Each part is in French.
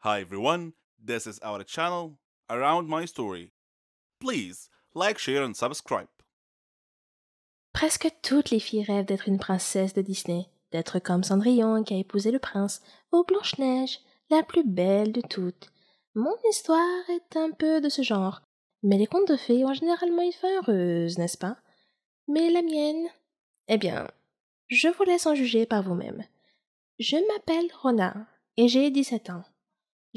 Hi everyone, this is our channel Around My Story. Please like, share and subscribe. Presque toutes les filles rêvent d'être une princesse de Disney, d'être comme Cendrillon qui a épousé le prince, ou Blanche-Neige, la plus belle de toutes. Mon histoire est un peu de ce genre, mais les contes de fées ont généralement une fin heureuse, n'est-ce pas? Mais la mienne, eh bien, je vous laisse en juger par vous-même. Je m'appelle Rona et j'ai 17 ans.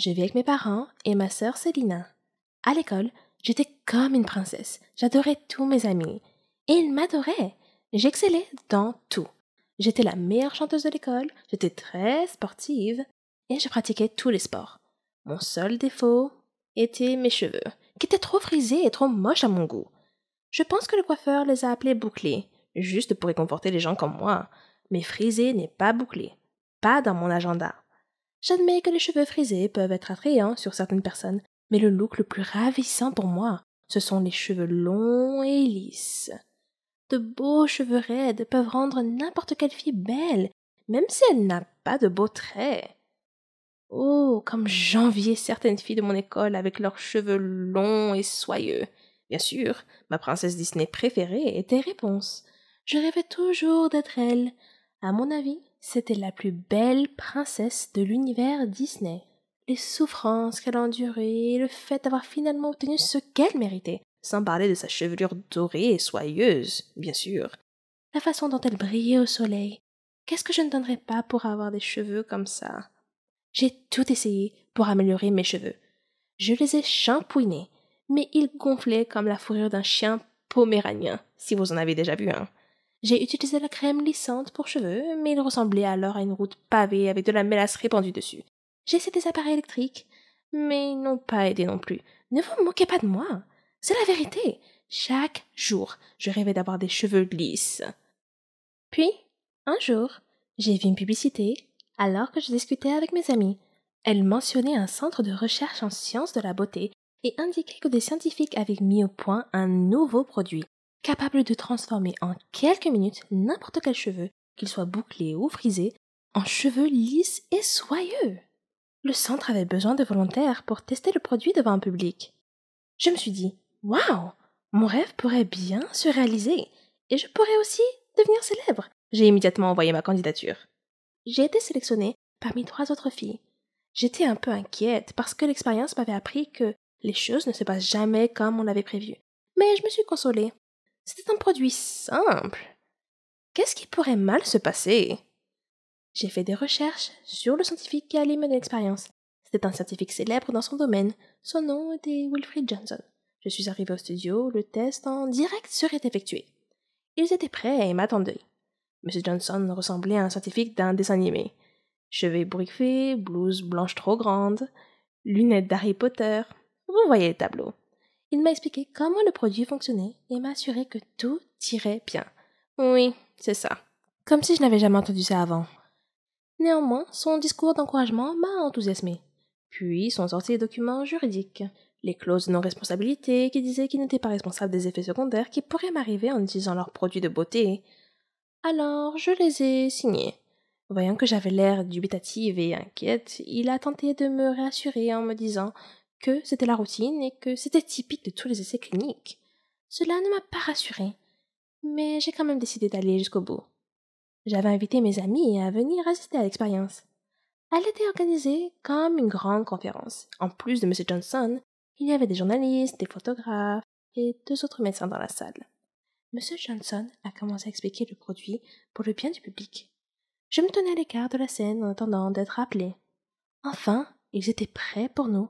Je vis avec mes parents et ma sœur Célina. À l'école, j'étais comme une princesse. J'adorais tous mes amis. Et ils m'adoraient. J'excellais dans tout. J'étais la meilleure chanteuse de l'école, j'étais très sportive et je pratiquais tous les sports. Mon seul défaut était mes cheveux, qui étaient trop frisés et trop moches à mon goût. Je pense que le coiffeur les a appelés bouclés, juste pour réconforter les gens comme moi. Mais frisé n'est pas bouclé. Pas dans mon agenda. J'admets que les cheveux frisés peuvent être attrayants sur certaines personnes, mais le look le plus ravissant pour moi, ce sont les cheveux longs et lisses. De beaux cheveux raides peuvent rendre n'importe quelle fille belle, même si elle n'a pas de beaux traits. Oh, comme j'enviais certaines filles de mon école avec leurs cheveux longs et soyeux. Bien sûr, ma princesse Disney préférée était Réponse. Je rêvais toujours d'être elle. À mon avis, c'était la plus belle princesse de l'univers Disney. Les souffrances qu'elle a endurées et le fait d'avoir finalement obtenu ce qu'elle méritait, sans parler de sa chevelure dorée et soyeuse, bien sûr. La façon dont elle brillait au soleil. Qu'est-ce que je ne donnerais pas pour avoir des cheveux comme ça? J'ai tout essayé pour améliorer mes cheveux. Je les ai shampouinés, mais ils gonflaient comme la fourrure d'un chien poméranien, si vous en avez déjà vu un. J'ai utilisé la crème lissante pour cheveux, mais ils ressemblaient alors à une route pavée avec de la mélasse répandue dessus. J'ai essayé des appareils électriques, mais ils n'ont pas aidé non plus. Ne vous moquez pas de moi. C'est la vérité. Chaque jour, je rêvais d'avoir des cheveux lisses. Puis, un jour, j'ai vu une publicité alors que je discutais avec mes amis. Elle mentionnait un centre de recherche en sciences de la beauté et indiquait que des scientifiques avaient mis au point un nouveau produit capable de transformer en quelques minutes n'importe quel cheveu, qu'il soit bouclé ou frisé, en cheveux lisses et soyeux. Le centre avait besoin de volontaires pour tester le produit devant un public. Je me suis dit, waouh, mon rêve pourrait bien se réaliser et je pourrais aussi devenir célèbre. J'ai immédiatement envoyé ma candidature. J'ai été sélectionnée parmi 3 autres filles. J'étais un peu inquiète parce que l'expérience m'avait appris que les choses ne se passent jamais comme on l'avait prévu. Mais je me suis consolée. C'était un produit simple. Qu'est-ce qui pourrait mal se passer? J'ai fait des recherches sur le scientifique qui allait mener l'expérience. C'était un scientifique célèbre dans son domaine. Son nom était Wilfrid Johnson. Je suis arrivée au studio, le test en direct serait effectué. Ils étaient prêts et m'attendaient. Monsieur Johnson ressemblait à un scientifique d'un dessin animé. Cheveux ébouriffés, blouse blanche trop grande, lunettes d'Harry Potter. Vous voyez le tableau. Il m'a expliqué comment le produit fonctionnait et m'a assuré que tout irait bien. Oui, c'est ça. Comme si je n'avais jamais entendu ça avant. Néanmoins, son discours d'encouragement m'a enthousiasmé. Puis sont sortis les documents juridiques, les clauses de non-responsabilité qui disaient qu'ils n'étaient pas responsables des effets secondaires qui pourraient m'arriver en utilisant leurs produits de beauté. Alors, je les ai signés. Voyant que j'avais l'air dubitative et inquiète, il a tenté de me rassurer en me disant que c'était la routine et que c'était typique de tous les essais cliniques. Cela ne m'a pas rassurée, mais j'ai quand même décidé d'aller jusqu'au bout. J'avais invité mes amis à venir assister à l'expérience. Elle était organisée comme une grande conférence. En plus de M. Johnson, il y avait des journalistes, des photographes et 2 autres médecins dans la salle. M. Johnson a commencé à expliquer le produit pour le bien du public. Je me tenais à l'écart de la scène en attendant d'être appelé. Enfin, ils étaient prêts pour nous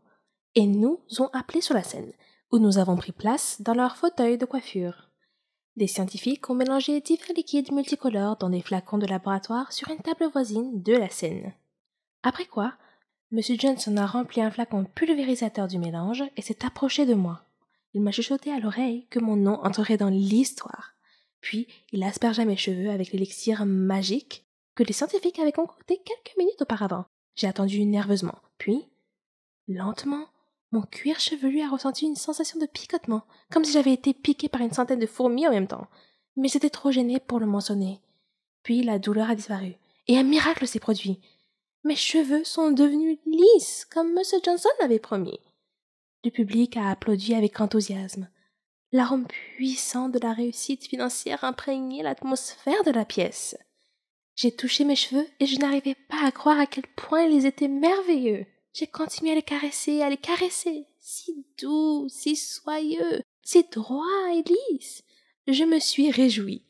et nous ont appelés sur la scène, où nous avons pris place dans leurs fauteuils de coiffure. Des scientifiques ont mélangé divers liquides multicolores dans des flacons de laboratoire sur une table voisine de la scène. Après quoi, M. Johnson a rempli un flacon pulvérisateur du mélange et s'est approché de moi. Il m'a chuchoté à l'oreille que mon nom entrerait dans l'histoire. Puis, il aspergea mes cheveux avec l'élixir magique que les scientifiques avaient concocté quelques minutes auparavant. J'ai attendu nerveusement. Puis, lentement, mon cuir chevelu a ressenti une sensation de picotement, comme si j'avais été piqué par une centaine de fourmis en même temps. Mais j'étais trop gênée pour le mentionner. Puis la douleur a disparu, et un miracle s'est produit. Mes cheveux sont devenus lisses, comme M. Johnson l'avait promis. Le public a applaudi avec enthousiasme. L'arôme puissant de la réussite financière imprégnait l'atmosphère de la pièce. J'ai touché mes cheveux et je n'arrivais pas à croire à quel point ils étaient merveilleux. J'ai continué à les caresser, si doux, si soyeux, si droits et lisses. Je me suis réjouie.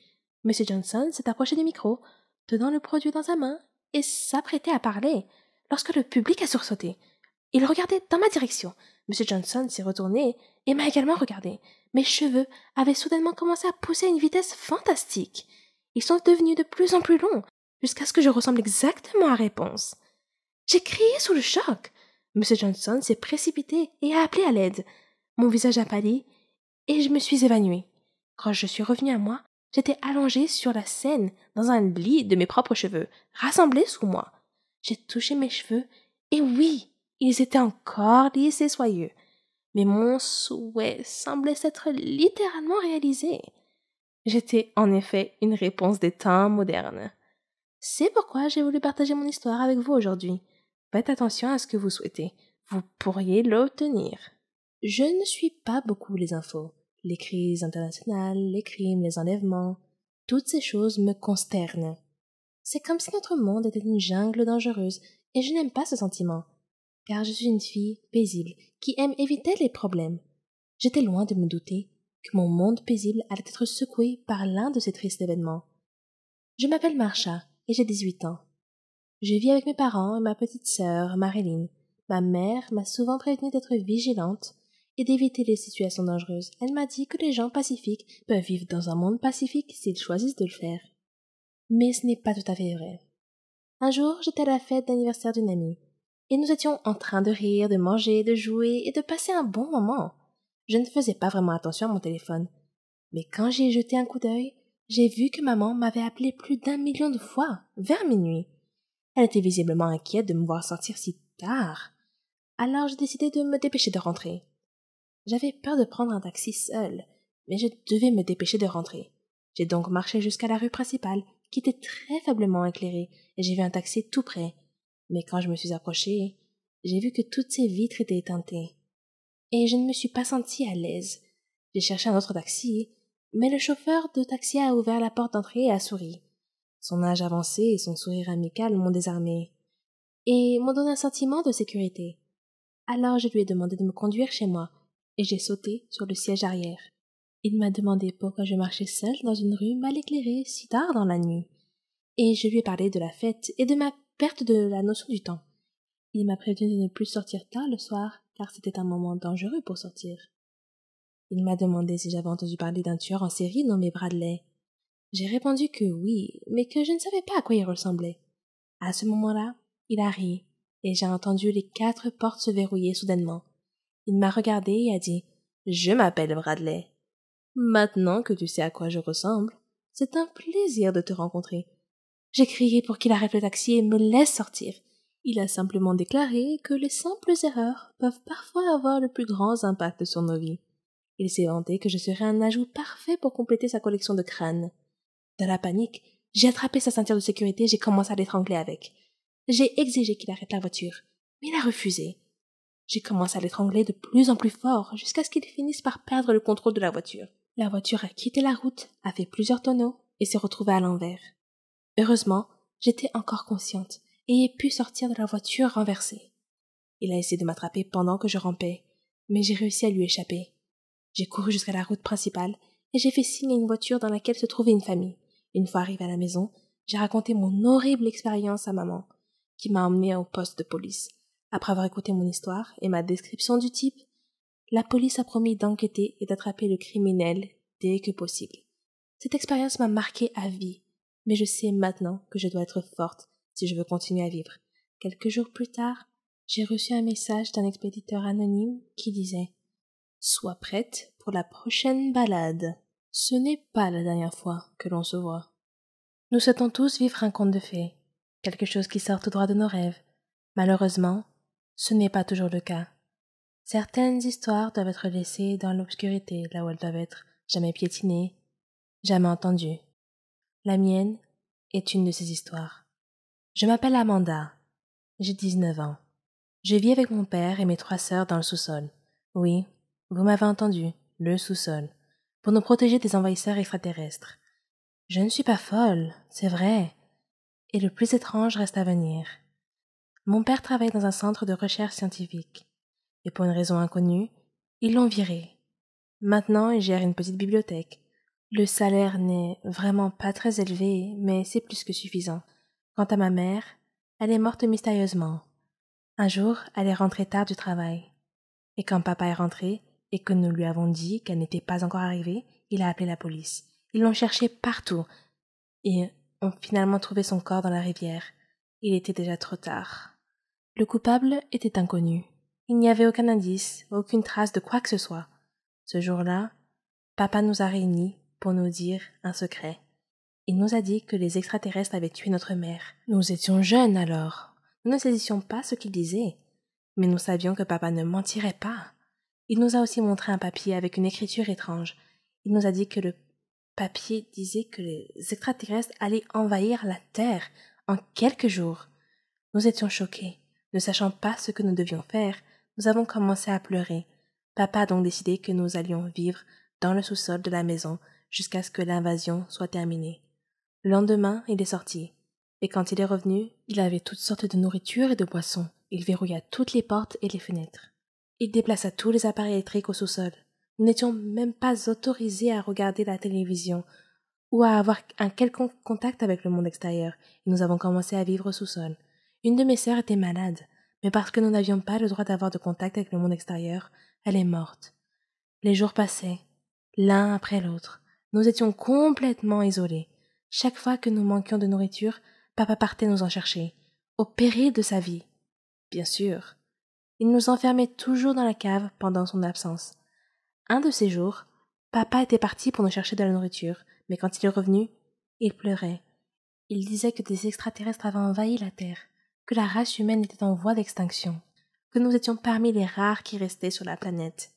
M. Johnson s'est approché du micro, tenant le produit dans sa main, et s'apprêtait à parler, lorsque le public a sursauté. Il regardait dans ma direction. M. Johnson s'est retourné et m'a également regardé. Mes cheveux avaient soudainement commencé à pousser à une vitesse fantastique. Ils sont devenus de plus en plus longs, jusqu'à ce que je ressemble exactement à Réponse. J'ai crié sous le choc. M. Johnson s'est précipité et a appelé à l'aide. Mon visage a pâli et je me suis évanouie. Quand je suis revenue à moi, j'étais allongée sur la scène dans un lit de mes propres cheveux, rassemblés sous moi. J'ai touché mes cheveux et oui, ils étaient encore lisses et soyeux. Mais mon souhait semblait s'être littéralement réalisé. J'étais en effet une réponse des temps modernes. C'est pourquoi j'ai voulu partager mon histoire avec vous aujourd'hui. Faites attention à ce que vous souhaitez. Vous pourriez l'obtenir. Je ne suis pas beaucoup les infos. Les crises internationales, les crimes, les enlèvements, toutes ces choses me consternent. C'est comme si notre monde était une jungle dangereuse, et je n'aime pas ce sentiment, car je suis une fille paisible qui aime éviter les problèmes. J'étais loin de me douter que mon monde paisible allait être secoué par l'un de ces tristes événements. Je m'appelle Marsha et j'ai 18 ans. Je vis avec mes parents et ma petite sœur, Marilyn. Ma mère m'a souvent prévenue d'être vigilante et d'éviter les situations dangereuses. Elle m'a dit que les gens pacifiques peuvent vivre dans un monde pacifique s'ils choisissent de le faire. Mais ce n'est pas tout à fait vrai. Un jour, j'étais à la fête d'anniversaire d'une amie, et nous étions en train de rire, de manger, de jouer et de passer un bon moment. Je ne faisais pas vraiment attention à mon téléphone. Mais quand j'y ai jeté un coup d'œil, j'ai vu que maman m'avait appelé plus d'1 million de fois, vers minuit. Elle était visiblement inquiète de me voir sortir si tard. Alors j'ai décidé de me dépêcher de rentrer. J'avais peur de prendre un taxi seul, mais je devais me dépêcher de rentrer. J'ai donc marché jusqu'à la rue principale, qui était très faiblement éclairée, et j'ai vu un taxi tout près. Mais quand je me suis approchée, j'ai vu que toutes ses vitres étaient éteintées. Et je ne me suis pas sentie à l'aise. J'ai cherché un autre taxi, mais le chauffeur de taxi a ouvert la porte d'entrée et a souri. Son âge avancé et son sourire amical m'ont désarmé, et m'ont donné un sentiment de sécurité. Alors je lui ai demandé de me conduire chez moi, et j'ai sauté sur le siège arrière. Il m'a demandé pourquoi je marchais seule dans une rue mal éclairée si tard dans la nuit, et je lui ai parlé de la fête et de ma perte de la notion du temps. Il m'a prévenu de ne plus sortir tard le soir, car c'était un moment dangereux pour sortir. Il m'a demandé si j'avais entendu parler d'un tueur en série nommé Bradley. J'ai répondu que oui, mais que je ne savais pas à quoi il ressemblait. À ce moment-là, il a ri, et j'ai entendu les 4 portes se verrouiller soudainement. Il m'a regardé et a dit « Je m'appelle Bradley. Maintenant que tu sais à quoi je ressemble, c'est un plaisir de te rencontrer. » J'ai crié pour qu'il arrête le taxi et me laisse sortir. Il a simplement déclaré que les simples erreurs peuvent parfois avoir le plus grand impact sur nos vies. Il s'est vanté que je serais un ajout parfait pour compléter sa collection de crânes. Dans la panique, j'ai attrapé sa ceinture de sécurité et j'ai commencé à l'étrangler avec. J'ai exigé qu'il arrête la voiture, mais il a refusé. J'ai commencé à l'étrangler de plus en plus fort jusqu'à ce qu'il finisse par perdre le contrôle de la voiture. La voiture a quitté la route, a fait plusieurs tonneaux et s'est retrouvée à l'envers. Heureusement, j'étais encore consciente et ai pu sortir de la voiture renversée. Il a essayé de m'attraper pendant que je rampais, mais j'ai réussi à lui échapper. J'ai couru jusqu'à la route principale et j'ai fait signe à une voiture dans laquelle se trouvait une famille. Une fois arrivée à la maison, j'ai raconté mon horrible expérience à maman, qui m'a emmenée au poste de police. Après avoir écouté mon histoire et ma description du type, la police a promis d'enquêter et d'attraper le criminel dès que possible. Cette expérience m'a marquée à vie, mais je sais maintenant que je dois être forte si je veux continuer à vivre. Quelques jours plus tard, j'ai reçu un message d'un expéditeur anonyme qui disait « Sois prête pour la prochaine balade. Ce n'est pas la dernière fois que l'on se voit. » Nous souhaitons tous vivre un conte de fées, quelque chose qui sort tout droit de nos rêves. Malheureusement, ce n'est pas toujours le cas. Certaines histoires doivent être laissées dans l'obscurité, là où elles doivent être jamais piétinées, jamais entendues. La mienne est une de ces histoires. Je m'appelle Amanda. J'ai 19 ans. Je vis avec mon père et mes 3 sœurs dans le sous-sol. Oui, vous m'avez entendu, le sous-sol. Pour nous protéger des envahisseurs extraterrestres. Je ne suis pas folle, c'est vrai. Et le plus étrange reste à venir. Mon père travaille dans un centre de recherche scientifique. Et pour une raison inconnue, ils l'ont viré. Maintenant, il gère une petite bibliothèque. Le salaire n'est vraiment pas très élevé, mais c'est plus que suffisant. Quant à ma mère, elle est morte mystérieusement. Un jour, elle est rentrée tard du travail. Et quand papa est rentré, et que nous lui avons dit qu'elle n'était pas encore arrivée, il a appelé la police. Ils l'ont cherché partout, et ont finalement trouvé son corps dans la rivière. Il était déjà trop tard. Le coupable était inconnu. Il n'y avait aucun indice, aucune trace de quoi que ce soit. Ce jour-là, papa nous a réunis pour nous dire un secret. Il nous a dit que les extraterrestres avaient tué notre mère. Nous étions jeunes alors. Nous ne saisissions pas ce qu'il disait. Mais nous savions que papa ne mentirait pas. Il nous a aussi montré un papier avec une écriture étrange. Il nous a dit que le papier disait que les extraterrestres allaient envahir la Terre en quelques jours. Nous étions choqués. Ne sachant pas ce que nous devions faire, nous avons commencé à pleurer. Papa a donc décidé que nous allions vivre dans le sous-sol de la maison jusqu'à ce que l'invasion soit terminée. Le lendemain, il est sorti. Et quand il est revenu, il avait toutes sortes de nourriture et de boissons. Il verrouilla toutes les portes et les fenêtres. Il déplaça tous les appareils électriques au sous-sol. Nous n'étions même pas autorisés à regarder la télévision ou à avoir un quelconque contact avec le monde extérieur, et nous avons commencé à vivre au sous-sol. Une de mes sœurs était malade, mais parce que nous n'avions pas le droit d'avoir de contact avec le monde extérieur, elle est morte. Les jours passaient, l'un après l'autre. Nous étions complètement isolés. Chaque fois que nous manquions de nourriture, papa partait nous en chercher, au péril de sa vie. Bien sûr. Il nous enfermait toujours dans la cave pendant son absence. Un de ces jours, papa était parti pour nous chercher de la nourriture, mais quand il est revenu, il pleurait. Il disait que des extraterrestres avaient envahi la Terre, que la race humaine était en voie d'extinction, que nous étions parmi les rares qui restaient sur la planète.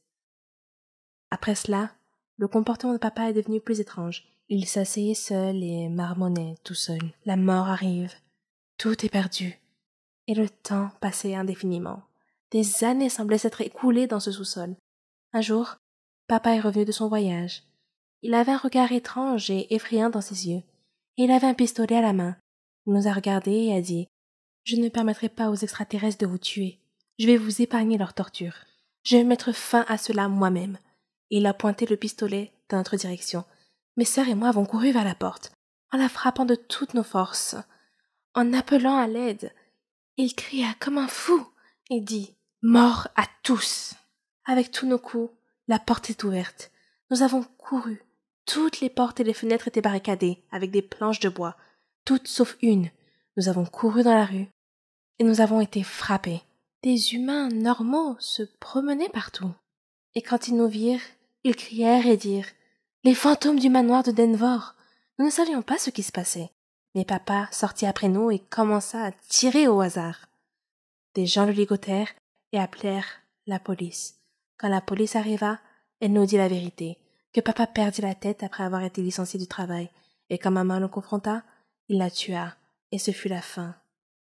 Après cela, le comportement de papa est devenu plus étrange. Il s'asseyait seul et marmonnait tout seul. La mort arrive. Tout est perdu. Et le temps passait indéfiniment. Des années semblaient s'être écoulées dans ce sous-sol. Un jour, papa est revenu de son voyage. Il avait un regard étrange et effrayant dans ses yeux, et il avait un pistolet à la main. Il nous a regardés et a dit « Je ne permettrai pas aux extraterrestres de vous tuer. Je vais vous épargner leur torture. Je vais mettre fin à cela moi-même. » Et il a pointé le pistolet dans notre direction. Mes sœurs et moi avons couru vers la porte, en la frappant de toutes nos forces, en appelant à l'aide. Il cria comme un fou et dit « Mort à tous !» Avec tous nos coups, la porte est ouverte. Nous avons couru. Toutes les portes et les fenêtres étaient barricadées avec des planches de bois, toutes sauf une. Nous avons couru dans la rue et nous avons été frappés. Des humains normaux se promenaient partout. Et quand ils nous virent, ils crièrent et dirent « Les fantômes du manoir de Denver !» Nous ne savions pas ce qui se passait. Mais papa sortit après nous et commença à tirer au hasard. Des gens le ligotèrent et appelèrent la police. Quand la police arriva, elle nous dit la vérité, que papa perdit la tête après avoir été licencié du travail, et quand maman le confronta, il la tua, et ce fut la fin.